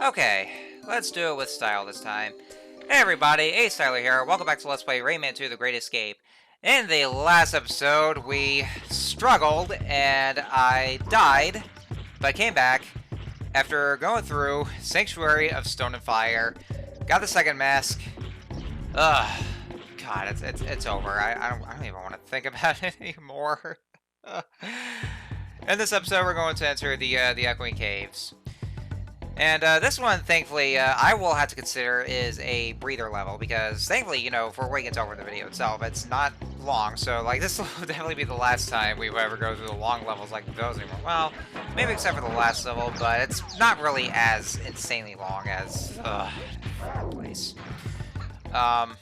Okay, let's do it with style this time. Hey everybody, AcedTyler here. Welcome back to Let's Play Rayman 2: The Great Escape. In the last episode, we struggled and I died, but came back after going through Sanctuary of Stone and Fire. Got the second mask. God, it's over. I don't even want to think about it anymore. In this episode, we're going to enter the Echoing Caves. And this one, thankfully, I will have to consider is a breather level, because thankfully, you know, for when it's over in the video itself, it's not long, so, like, this will definitely be the last time we will ever go through the long levels like those anymore. Well, maybe except for the last level, but it's not really as insanely long as, place. But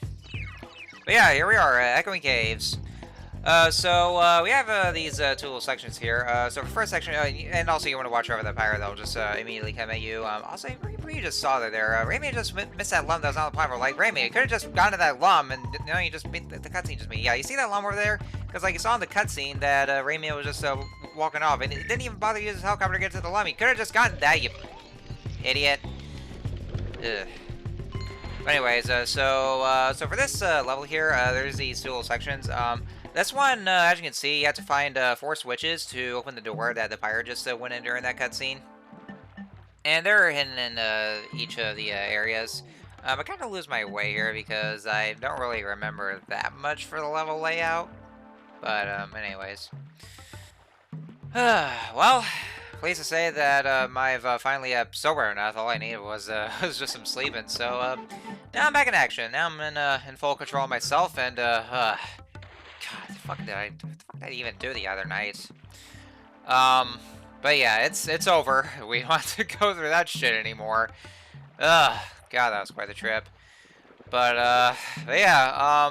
yeah, here we are, Echoing Caves. We have these two little sections here. So for the first section, and also you want to watch over that pyre that'll just immediately come at you. Also, you just saw there. Rayman just missed that lump that was on the platform. Like, Rayman, you could have just gone to that lump, and you know, you just beat the cutscene just me. Yeah, you see that lump over there? Because like you saw in the cutscene that Rayman was just walking off, and it didn't even bother to use his helicopter to get to the lump. He could have just gotten that, you idiot. Ugh. But anyways, so for this level here, there's these two little sections. This one, as you can see, you have to find 4 switches to open the door that the pirate just went in during that cutscene. And they're hidden in each of the areas. I kind of lose my way here because I don't really remember that much for the level layout. But anyways. Well, pleased to say that I've finally sober enough. All I needed was just some sleeping. So now I'm back in action. Now I'm in full control of myself, and God, the fuck did I even do the other night? But yeah, it's over. We don't have to go through that shit anymore. God, that was quite the trip. But yeah,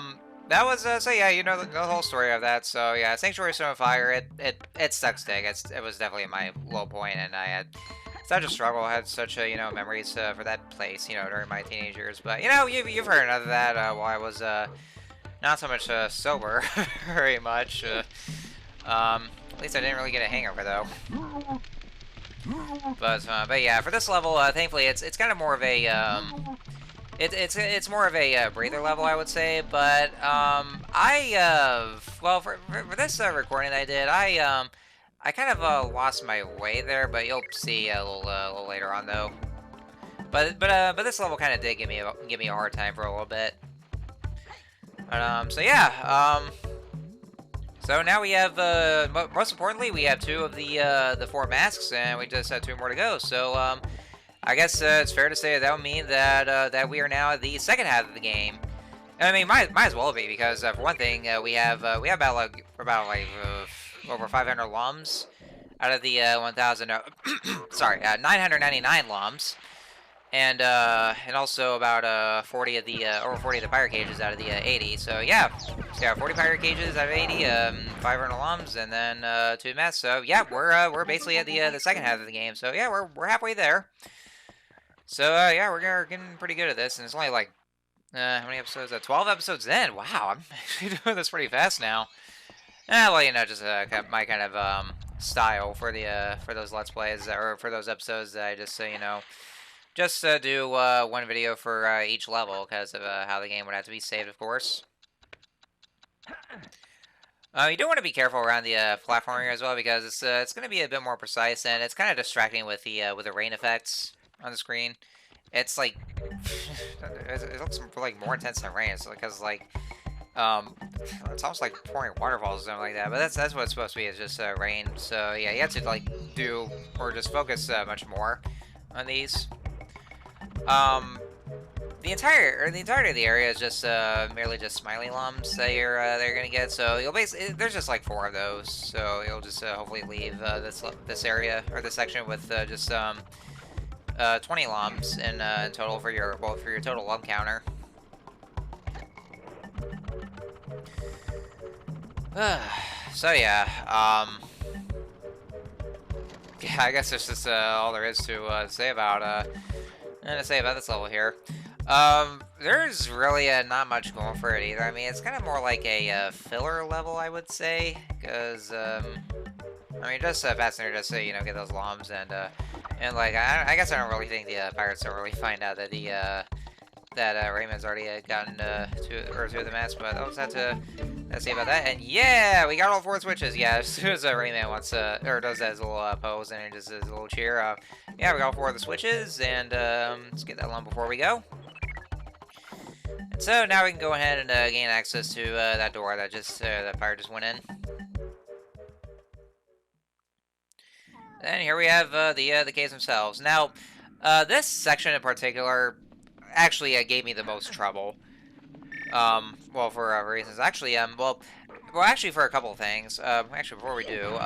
that was, so yeah, you know the whole story of that. So yeah, Sanctuary of Stone and Fire, it sucks dick. It was definitely my low point, and I had such a struggle. I had such you know, memories for that place, you know, during my teenage years. But you know, you've heard of that while I was not so much sober, very much. At least I didn't really get a hangover though. But yeah, for this level, thankfully, it's kind of more of a it's more of a breather level, I would say. But well, for this recording that I did, I kind of lost my way there, but you'll see a little later on though. But this level kind of did give me a hard time for a little bit. So yeah, so now we have, most importantly, we have 2 of the 4 masks, and we just have 2 more to go. So, I guess it's fair to say that would mean that that we are now at the second half of the game. I mean, might as well be, because for one thing, we have about over 500 lums out of the 1,000. Sorry, 999 lums. And also about 40 of the over 40 of the pirate cages out of the 80. So yeah, 40 pirate cages out of 80, 500 alums, and then 2 masks. So yeah, we're basically at the second half of the game. So yeah, we're halfway there. So yeah, we're getting pretty good at this, and it's only like how many episodes? 12 episodes in. Wow, I'm actually doing this pretty fast now. Well, you know, just my kind of style for the for those Let's Plays, or for those episodes that I just you know. Just do one video for each level because of how the game would have to be saved, of course. You do want to be careful around the platforming as well, because it's going to be a bit more precise, and it's kind of distracting with the rain effects on the screen. It's like it looks like more intense than rain. It's because like it's almost like pouring waterfalls or something like that. But that's what it's supposed to be. It's just rain. So yeah, you have to like do or just focus much more on these. The entirety of the area is just merely just smiley lums that they're gonna get. So you'll basically, there's just like 4 of those. So you'll just hopefully leave this area or this section with just 20 lums in total for your total lum counter. So yeah, yeah, I guess that's just all there is to say about this level here. There's really not much going for it either. I mean, it's kind of more like a filler level, I would say, because I mean, just fascinating just to you know, get those lums and And like, I guess I don't really think the pirates don't really find out that Rayman's already gotten to the mask, but I'll just have to let's see about that. And yeah, we got all 4 switches. Yeah, as soon as Rayman wants or does that little pose and just his little cheer, yeah, we got all 4 of the switches, and let's get that one before we go. And so now we can go ahead and gain access to that door that that pirate just went in. And here we have the caves themselves. Now, this section in particular actually gave me the most trouble. Well, for reasons. Actually, well, actually for a couple of things. Actually, before we do,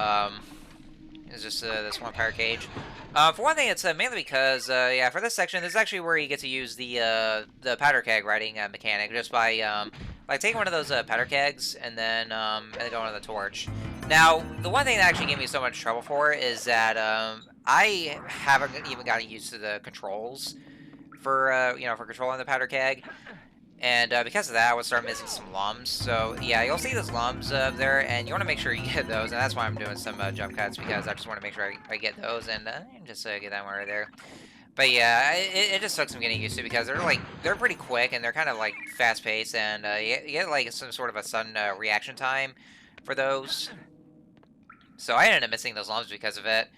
is just this one pirate cage. For one thing, it's mainly because, yeah, for this section, this is actually where you get to use the powder keg riding mechanic, just by like taking one of those powder kegs and then going on the torch. Now, the one thing that actually gave me so much trouble for is that I haven't even gotten used to the controls for for controlling the powder keg, and because of that, I would start missing some lums. So yeah, you'll see those lums there, and you want to make sure you get those, and that's why I'm doing some jump cuts, because I just want to make sure I get those and just get that one right there. But yeah, it just took some getting used to, because they're pretty quick and they're kind of like fast paced, and you get like some sort of a sudden reaction time for those. So I ended up missing those lums because of it.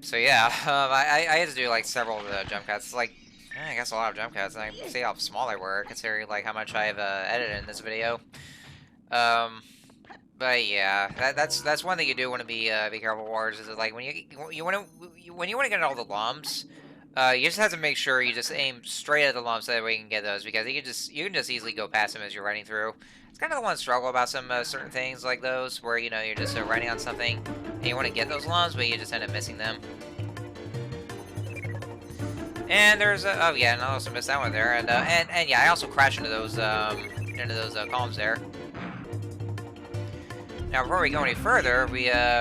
So yeah, I had to do like several of the jump cuts. Like, I guess a lot of jump cuts, and I can see how small they were considering like how much I've edited in this video. But yeah, that's one thing you do want to be careful with, is that, like, when you want to get all the lums, you just have to make sure you just aim straight at the lumps so that way you can get those, because you can just easily go past them as you're running through. It's kind of the one struggle about some certain things like those, where you're just running on something and you want to get those lumps, but you just end up missing them. And there's oh yeah, and I also missed that one there, and yeah, I also crashed into those columns there. Now, before we go any further,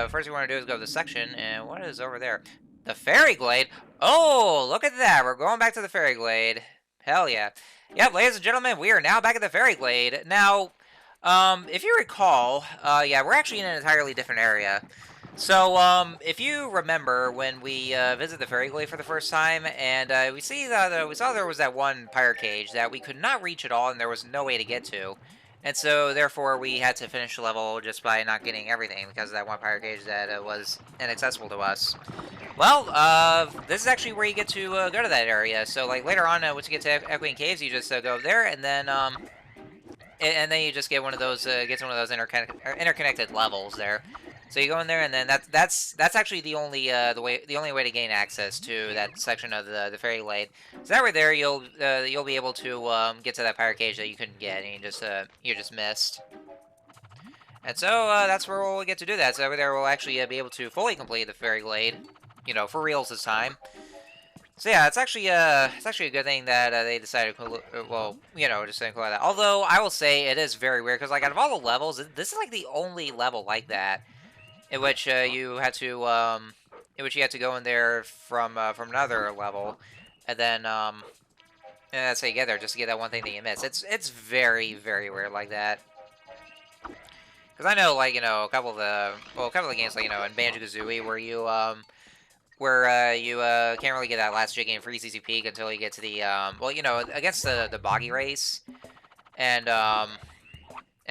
first we want to do is go to the section, and what is over there? The Fairy Glade. Oh, look at that! We're going back to the Fairy Glade. Hell yeah! Yep, ladies and gentlemen, we are now back at the Fairy Glade. Now, if you recall, yeah, we're actually in an entirely different area. So, if you remember when we visited the Fairy Glade for the first time, and we saw there was that one pirate cage that we could not reach at all, and there was no way to get to, and so therefore we had to finish the level just by not getting everything because of that one pirate cage that was inaccessible to us. Well, this is actually where you get to go to that area. So, like, later on, once you get to Echoing Caves, you just go there, and then you just get one of those interconnected levels there. So you go in there, and then that's actually the only way to gain access to that section of the Fairy Glade. So that right there, you'll be able to get to that pirate cage that you couldn't get, and you just missed. And so that's where we'll get to do that. So over there, we'll actually be able to fully complete the Fairy Glade, for reals this time. So yeah, it's actually a good thing that they decided to, just include that. Although I will say it is very weird, because like out of all the levels, this is like the only level like that in which you had to go in there from another level, and then and that's how you get there, just to get that one thing that you miss. It's very, very weird like that. Because I know, like, a couple of the games, like, in Banjo-Kazooie, where you can't really get that last Jiggy and Freeze Easy Peak until you get to the against the boggy race, and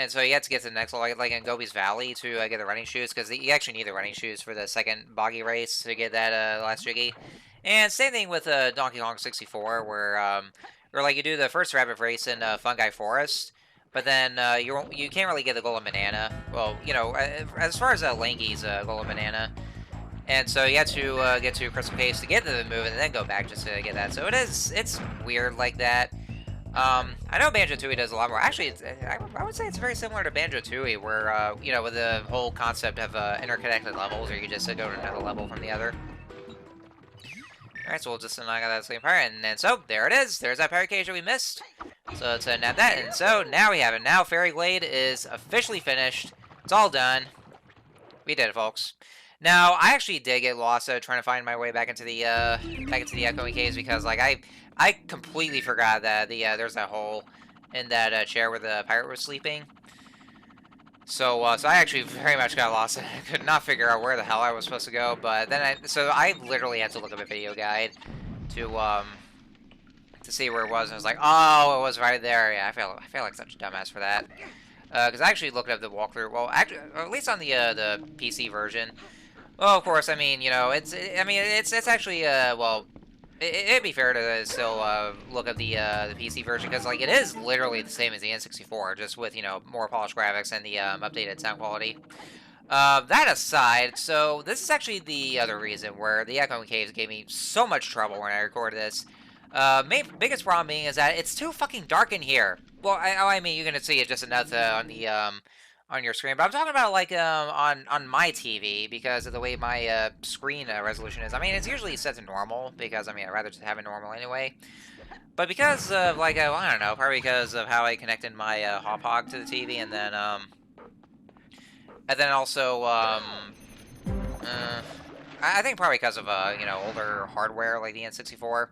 so you have to get to the next level, like in Gobi's Valley, to get the running shoes, because you actually need the running shoes for the second boggy race to get that last Jiggy. And same thing with Donkey Kong 64, where like you do the first rabbit race in Fungi Forest, but then you can't really get the golden banana. Well, as far as Lanky's golden banana. And so you have to get to Crystal Caves to get to the move, and then go back just to get that. So it's weird like that. I know Banjo-Tooie does a lot more. Actually, I would say it's very similar to Banjo-Tooie, where, with the whole concept of interconnected levels, or you just go to another level from the other. Alright, so we'll just knock out that same pirate, and then, so, there it is. There's that pirate cage that we missed. So let's nab that, and so, now we have it. Now Fairy Glade is officially finished. It's all done. We did it, folks. Now, I actually did get lost trying to find my way back into the Echoing Caves, because, like, I completely forgot that there's that hole in that chair where the pirate was sleeping. So I actually very much got lost and I could not figure out where the hell I was supposed to go. But then I literally had to look up a video guide to see where it was, and I was like, oh, it was right there. Yeah, I feel like such a dumbass for that. Because I actually looked up the walkthrough. Well, actually, or at least on the PC version. Well, of course, I mean, you know, it's actually well, it'd be fair to still look at the PC version because like it is literally the same as the N64, just with more polished graphics and the updated sound quality. That aside, so this is actually the other reason where the Echoing Caves gave me so much trouble when I recorded this. Biggest problem being is that it's too fucking dark in here. Well, I mean, you're gonna see it just enough on your screen, but I'm talking about like on my TV because of the way my screen resolution is. I mean, it's usually set to normal because I mean I'd rather just have it normal anyway. But because of like I don't know, probably because of how I connected my hop hog to the TV, and then also I think probably because of older hardware like the N64.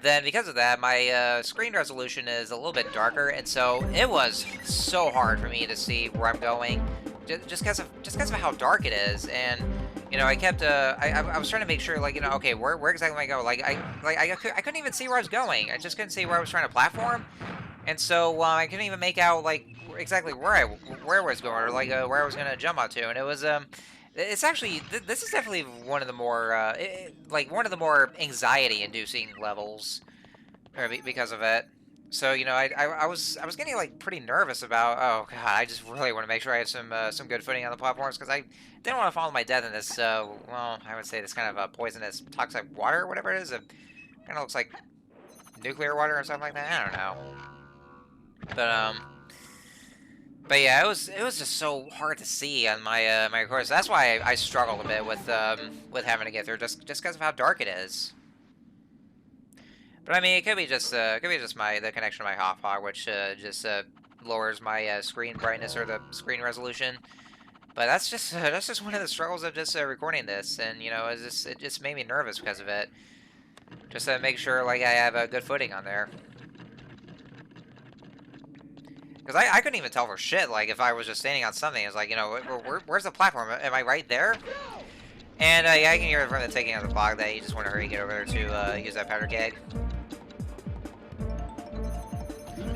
Then because of that, my screen resolution is a little bit darker, and so it was so hard for me to see where I'm going, just because of how dark it is. And I kept I was trying to make sure like okay, where exactly am I going? Like I couldn't even see where I was going. I just couldn't see where I was trying to platform, and so I couldn't even make out like exactly where I was going or like where I was gonna jump onto. And it was it's actually this is definitely one of the more like one of the more anxiety-inducing levels, because of it. So I was getting like pretty nervous about, oh god, I just really want to make sure I have some good footing on the platforms because I didn't want to follow my death in this well, I would say this kind of poisonous toxic water or whatever it is. It kind of looks like nuclear water or something like that. I don't know, but yeah, it was just so hard to see on my my course. That's why I struggled a bit with having to get through just because of how dark it is. But I mean, it could be just the connection to my hop hog, which just lowers my screen brightness or the screen resolution. But that's just one of the struggles of just recording this, and it just made me nervous because of it. Just to make sure like I have a good footing on there. Because I couldn't even tell for shit, like, if I was just standing on something. It's like, where's the platform? Am I right there? And, yeah, I can hear from the taking of the clock that you just want to hurry and get over there to use that powder keg.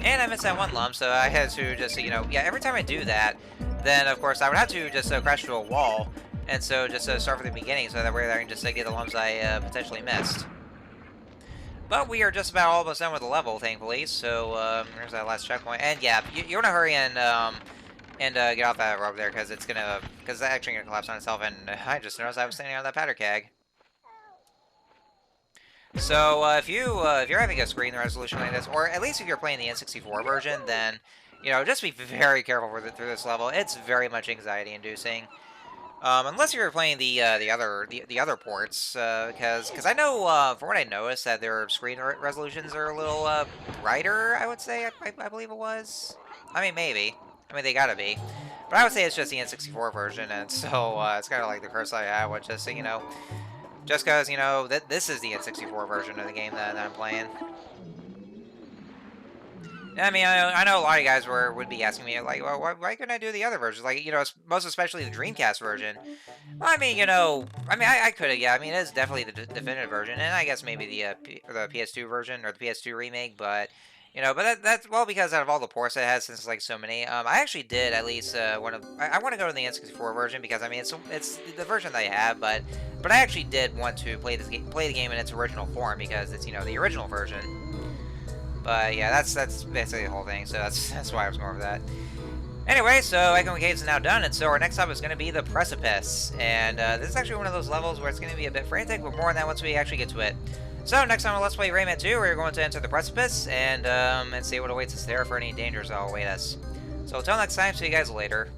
And I missed that one lump, so I had to just, yeah, every time I do that, then, of course, I would have to just crash into a wall. And so just start from the beginning, so that way I can just get the lumps I potentially missed. But we are just about almost done with the level, thankfully. So there's that last checkpoint, and yeah, you want to hurry and get off that rope there because it's actually gonna collapse on itself. And I just noticed I was standing on that powder keg. So if you're having a screen resolution like this, or at least if you're playing the N64 version, then just be very careful through this level. It's very much anxiety-inducing. Unless you're playing the other ports, because I know from what I noticed that their screen resolutions are a little brighter. I would say I believe it was. I mean maybe. I mean they gotta be. But I would say it's just the N64 version, and so it's kind of like the curse I have, which is just because that this is the N64 version of the game that I'm playing. I mean, I know a lot of you guys would be asking me, like, well, why couldn't I do the other versions? Like, most especially the Dreamcast version. Well, I mean, I could have, yeah. I mean, it is definitely the definitive version, and I guess maybe the PS2 version or the PS2 remake, but, but that's, well, because out of all the ports it has, since, like, so many, I actually did at least I want to go to the N64 version, because, I mean, it's the version that I have, but I actually did want to play the game in its original form, because it's, the original version. But yeah, that's basically the whole thing, so that's why I was going over that. Anyway, so Echoing Caves is now done, and so our next stop is going to be the Precipice. And this is actually one of those levels where it's going to be a bit frantic, but more on that once we actually get to it. So next time on Let's Play Rayman 2, we're going to enter the Precipice and see what awaits us there for any dangers that will await us. So until next time, see you guys later.